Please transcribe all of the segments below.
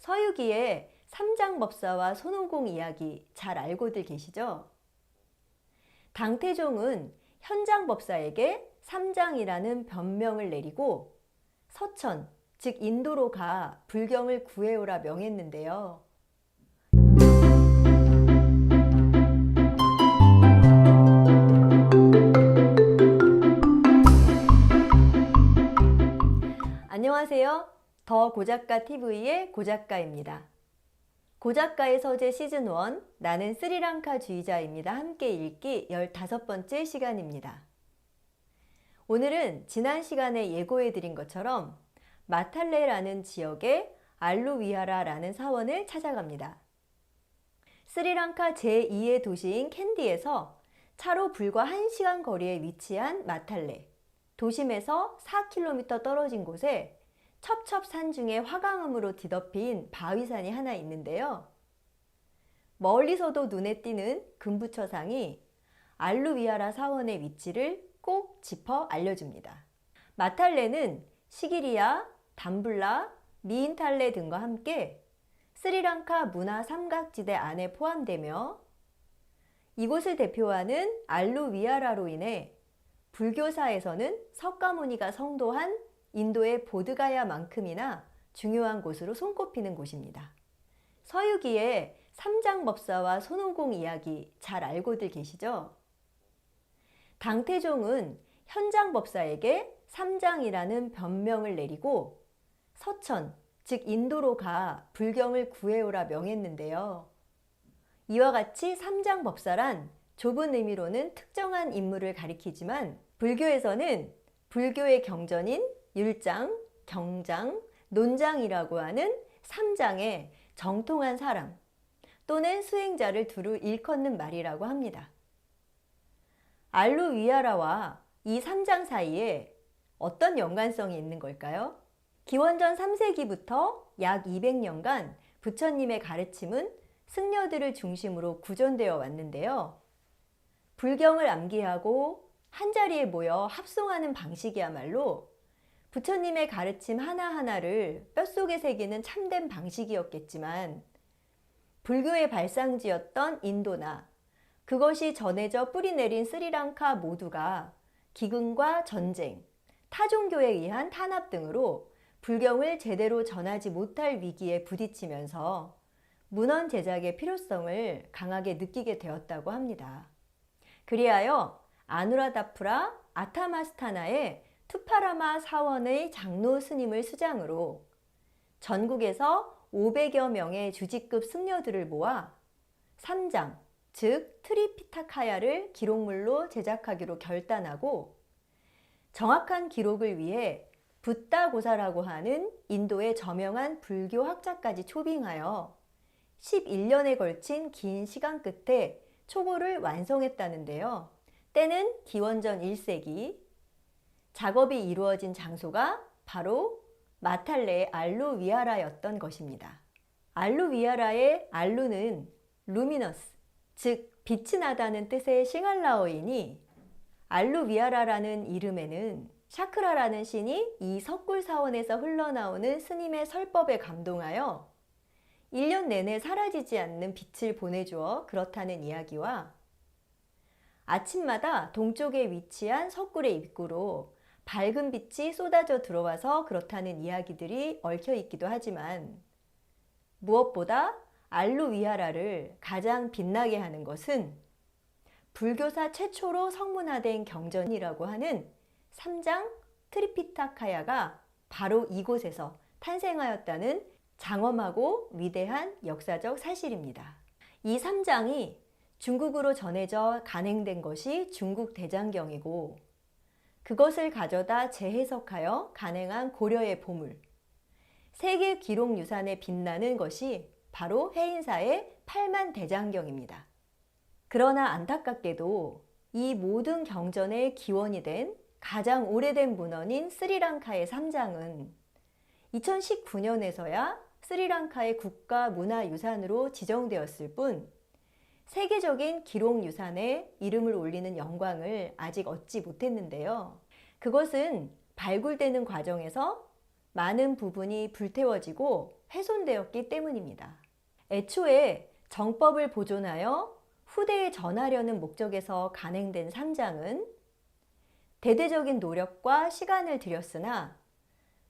서유기의 삼장법사와 손오공 이야기 잘 알고들 계시죠? 당태종은 현장법사에게 삼장이라는 변명을 내리고 서천, 즉 인도로 가 불경을 구해오라 명했는데요. 안녕하세요. 더 고작가 TV의 고작가입니다. 고작가의 서재 시즌1 나는 스리랑카주의자입니다. 함께 읽기 15번째 시간입니다. 오늘은 지난 시간에 예고해드린 것처럼 마탈레라는 지역의 알루위하라라는 사원을 찾아갑니다. 스리랑카 제2의 도시인 캔디에서 차로 불과 1시간 거리에 위치한 마탈레. 도심에서 4km 떨어진 곳에 첩첩산 중에 화강암으로 뒤덮인 바위산이 하나 있는데요. 멀리서도 눈에 띄는 금부처상이 알루위하라 사원의 위치를 꼭 짚어 알려줍니다. 마탈레는 시기리아, 담불라, 미인탈레 등과 함께 스리랑카 문화 삼각지대 안에 포함되며 이곳을 대표하는 알루위하라로 인해 불교사에서는 석가모니가 성도한 인도의 보드가야만큼이나 중요한 곳으로 손꼽히는 곳입니다. 서유기의 삼장법사와 손오공 이야기 잘 알고들 계시죠? 당태종은 현장법사에게 삼장이라는 변명을 내리고 서천, 즉 인도로 가 불경을 구해오라 명했는데요. 이와 같이 삼장법사란 좁은 의미로는 특정한 인물을 가리키지만 불교에서는 불교의 경전인 율장, 경장, 논장이라고 하는 삼장의 정통한 사람 또는 수행자를 두루 일컫는 말이라고 합니다. 알루위하라와 이 삼장 사이에 어떤 연관성이 있는 걸까요? 기원전 3세기부터 약 200년간 부처님의 가르침은 승려들을 중심으로 구전되어 왔는데요. 불경을 암기하고 한자리에 모여 합송하는 방식이야말로 부처님의 가르침 하나하나를 뼛속에 새기는 참된 방식이었겠지만 불교의 발상지였던 인도나 그것이 전해져 뿌리내린 스리랑카 모두가 기근과 전쟁, 타종교에 의한 탄압 등으로 불경을 제대로 전하지 못할 위기에 부딪히면서 문헌 제작의 필요성을 강하게 느끼게 되었다고 합니다. 그리하여 아누라다푸라 아타마스타나의 투파라마 사원의 장로 스님을 수장으로 전국에서 500여 명의 주지급 승려들을 모아 삼장, 즉 트리피타카야를 기록물로 제작하기로 결단하고 정확한 기록을 위해 붓다고사라고 하는 인도의 저명한 불교 학자까지 초빙하여 11년에 걸친 긴 시간 끝에 초고를 완성했다는데요. 때는 기원전 1세기, 작업이 이루어진 장소가 바로 마탈레의 알루위하라였던 것입니다. 알루위하라의 알루는 루미너스, 즉 빛이 나다는 뜻의 싱할라어이니 알루위하라라는 이름에는 샤크라라는 신이 이 석굴사원에서 흘러나오는 스님의 설법에 감동하여 1년 내내 사라지지 않는 빛을 보내주어 그렇다는 이야기와 아침마다 동쪽에 위치한 석굴의 입구로 밝은 빛이 쏟아져 들어와서 그렇다는 이야기들이 얽혀 있기도 하지만 무엇보다 알루위하라를 가장 빛나게 하는 것은 불교사 최초로 성문화된 경전이라고 하는 삼장 트리피타카야가 바로 이곳에서 탄생하였다는 장엄하고 위대한 역사적 사실입니다. 이 삼장이 중국으로 전해져 간행된 것이 중국 대장경이고 그것을 가져다 재해석하여 간행한 고려의 보물, 세계 기록 유산에 빛나는 것이 바로 해인사의 8만 대장경입니다. 그러나 안타깝게도 이 모든 경전의 기원이 된 가장 오래된 문헌인 스리랑카의 삼장은 2019년에서야 스리랑카의 국가문화유산으로 지정되었을 뿐 세계적인 기록유산에 이름을 올리는 영광을 아직 얻지 못했는데요. 그것은 발굴되는 과정에서 많은 부분이 불태워지고 훼손되었기 때문입니다. 애초에 정법을 보존하여 후대에 전하려는 목적에서 간행된 삼장은 대대적인 노력과 시간을 들였으나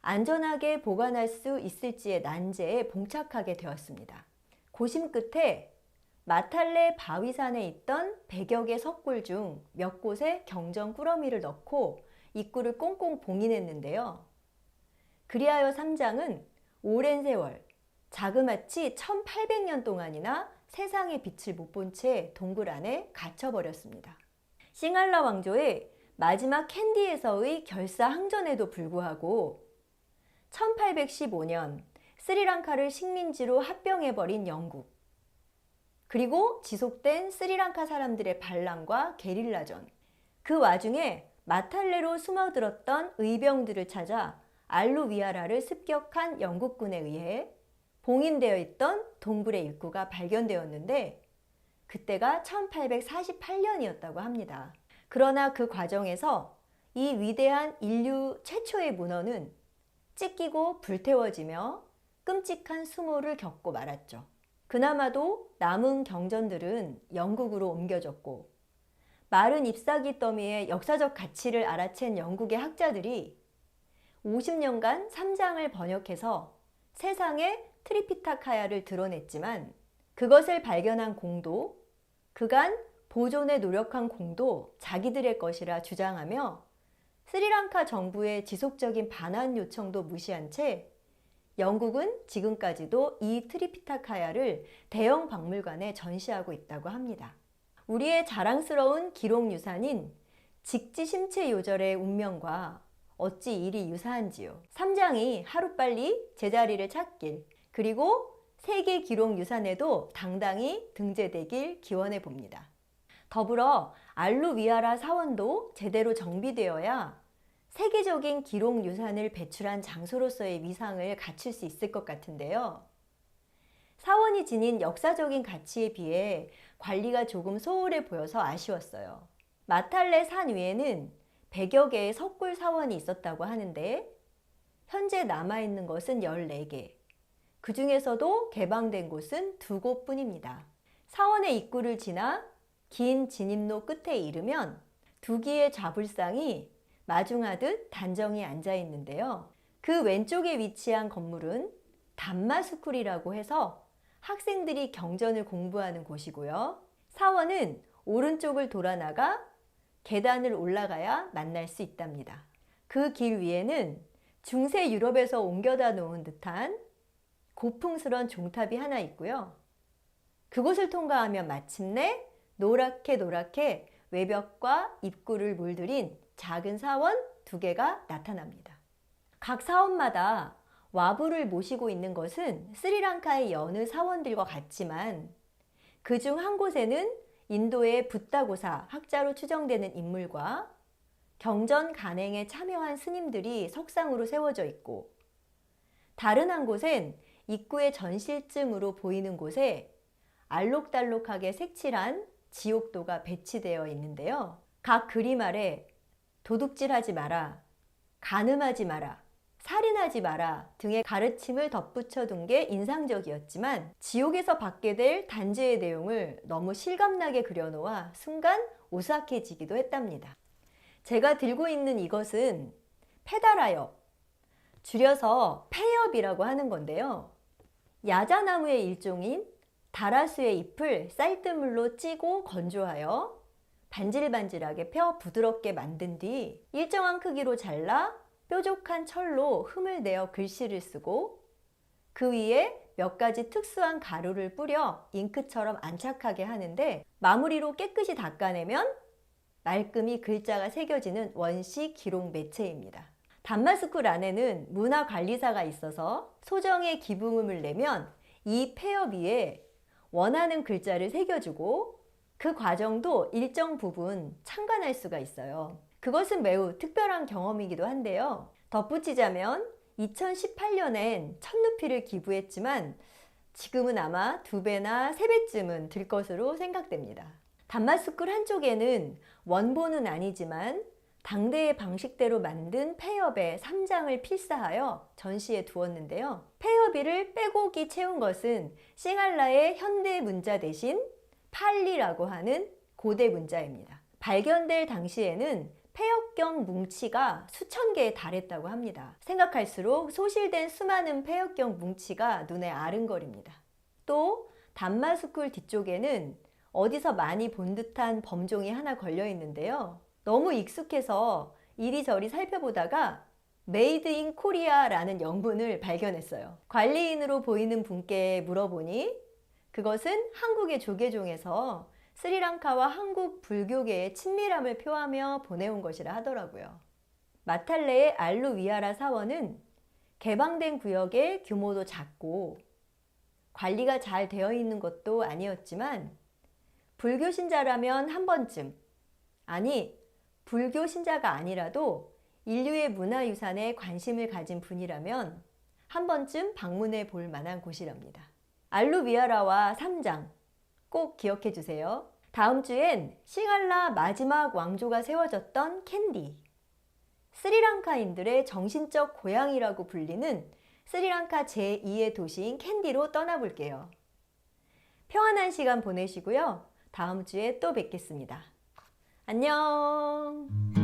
안전하게 보관할 수 있을지의 난제에 봉착하게 되었습니다. 고심 끝에 마탈레 바위산에 있던 100여 개 석굴 중 몇 곳에 경전 꾸러미를 넣고 입구를 꽁꽁 봉인했는데요. 그리하여 삼장은 오랜 세월, 자그마치 1800년 동안이나 세상의 빛을 못 본 채 동굴 안에 갇혀버렸습니다. 싱할라 왕조의 마지막 캔디에서의 결사항전에도 불구하고 1815년 스리랑카를 식민지로 합병해버린 영국, 그리고 지속된 스리랑카 사람들의 반란과 게릴라전, 그 와중에 마탈레로 숨어들었던 의병들을 찾아 알루위아라를 습격한 영국군에 의해 봉인되어 있던 동굴의 입구가 발견되었는데 그때가 1848년이었다고 합니다. 그러나 그 과정에서 이 위대한 인류 최초의 문헌은 찢기고 불태워지며 끔찍한 수모를 겪고 말았죠. 그나마도 남은 경전들은 영국으로 옮겨졌고 마른 잎사귀 더미의 역사적 가치를 알아챈 영국의 학자들이 50년간 삼장을 번역해서 세상에 트리피타카야를 드러냈지만 그것을 발견한 공도, 그간 보존에 노력한 공도 자기들의 것이라 주장하며 스리랑카 정부의 지속적인 반환 요청도 무시한 채 영국은 지금까지도 이 트리피타카야를 대형 박물관에 전시하고 있다고 합니다. 우리의 자랑스러운 기록유산인 직지심체요절의 운명과 어찌 이리 유사한지요. 삼장이 하루빨리 제자리를 찾길, 그리고 세계 기록유산에도 당당히 등재되길 기원해 봅니다. 더불어 알루위아라 사원도 제대로 정비되어야 세계적인 기록유산을 배출한 장소로서의 위상을 갖출 수 있을 것 같은데요. 사원이 지닌 역사적인 가치에 비해 관리가 조금 소홀해 보여서 아쉬웠어요. 마탈레 산 위에는 100여 개의 석굴 사원이 있었다고 하는데 현재 남아있는 것은 14개, 그 중에서도 개방된 곳은 2곳 뿐입니다. 사원의 입구를 지나 긴 진입로 끝에 이르면 2기의 좌불상이 마중하듯 단정히 앉아 있는데요. 그 왼쪽에 위치한 건물은 담마스쿨이라고 해서 학생들이 경전을 공부하는 곳이고요. 사원은 오른쪽을 돌아 나가 계단을 올라가야 만날 수 있답니다. 그 길 위에는 중세 유럽에서 옮겨다 놓은 듯한 고풍스런 종탑이 하나 있고요. 그곳을 통과하면 마침내 노랗게 외벽과 입구를 물들인 작은 사원 2개가 나타납니다. 각 사원마다 와부를 모시고 있는 것은 스리랑카의 여느 사원들과 같지만 그중 한 곳에는 인도의 붓다고사 학자로 추정되는 인물과 경전 간행에 참여한 스님들이 석상으로 세워져 있고, 다른 한 곳엔 입구의 전실쯤으로 보이는 곳에 알록달록하게 색칠한 지옥도가 배치되어 있는데요. 각 그림 아래 도둑질하지 마라, 간음하지 마라, 살인하지 마라 등의 가르침을 덧붙여 둔 게 인상적이었지만 지옥에서 받게 될 단죄의 내용을 너무 실감나게 그려놓아 순간 오싹해지기도 했답니다. 제가 들고 있는 이것은 페다라엽, 줄여서 폐엽이라고 하는 건데요. 야자나무의 일종인 다라수의 잎을 쌀뜨물로 찌고 건조하여 반질반질하게 펴 부드럽게 만든 뒤 일정한 크기로 잘라 뾰족한 철로 흠을 내어 글씨를 쓰고 그 위에 몇 가지 특수한 가루를 뿌려 잉크처럼 안착하게 하는데 마무리로 깨끗이 닦아내면 말끔히 글자가 새겨지는 원시 기록 매체입니다. 담마스쿨 안에는 문화관리사가 있어서 소정의 기부금을 내면 이 폐엽 위에 원하는 글자를 새겨주고 그 과정도 일정 부분 참관할 수가 있어요. 그것은 매우 특별한 경험이기도 한데요. 덧붙이자면 2018년엔 1000루피를 기부했지만 지금은 아마 2배나 3배쯤은 들 것으로 생각됩니다. 담마스쿨 한쪽에는 원본은 아니지만 당대의 방식대로 만든 폐엽의 3장을 필사하여 전시에 두었는데요. 폐엽이를 빼곡히 채운 것은 싱할라의 현대 문자 대신 팔리라고 하는 고대 문자입니다. 발견될 당시에는 폐역경 뭉치가 수천 개에 달했다고 합니다. 생각할수록 소실된 수많은 폐역경 뭉치가 눈에 아른거립니다. 또 단마스쿨 뒤쪽에는 어디서 많이 본 듯한 범종이 하나 걸려 있는데요. 너무 익숙해서 이리저리 살펴보다가 메이드 인 코리아라는 영문을 발견했어요. 관리인으로 보이는 분께 물어보니 그것은 한국의 조계종에서 스리랑카와 한국 불교계의 친밀함을 표하며 보내온 것이라 하더라고요. 마탈레의 알루위아라 사원은 개방된 구역의 규모도 작고 관리가 잘 되어 있는 것도 아니었지만 불교 신자라면 한 번쯤, 아니 불교 신자가 아니라도 인류의 문화유산에 관심을 가진 분이라면 한 번쯤 방문해 볼 만한 곳이랍니다. 알루위아라와 3장 꼭 기억해 주세요. 다음 주엔 싱할라 마지막 왕조가 세워졌던 캔디, 스리랑카인들의 정신적 고향이라고 불리는 스리랑카 제2의 도시인 캔디로 떠나볼게요. 평안한 시간 보내시고요. 다음 주에 또 뵙겠습니다. 안녕.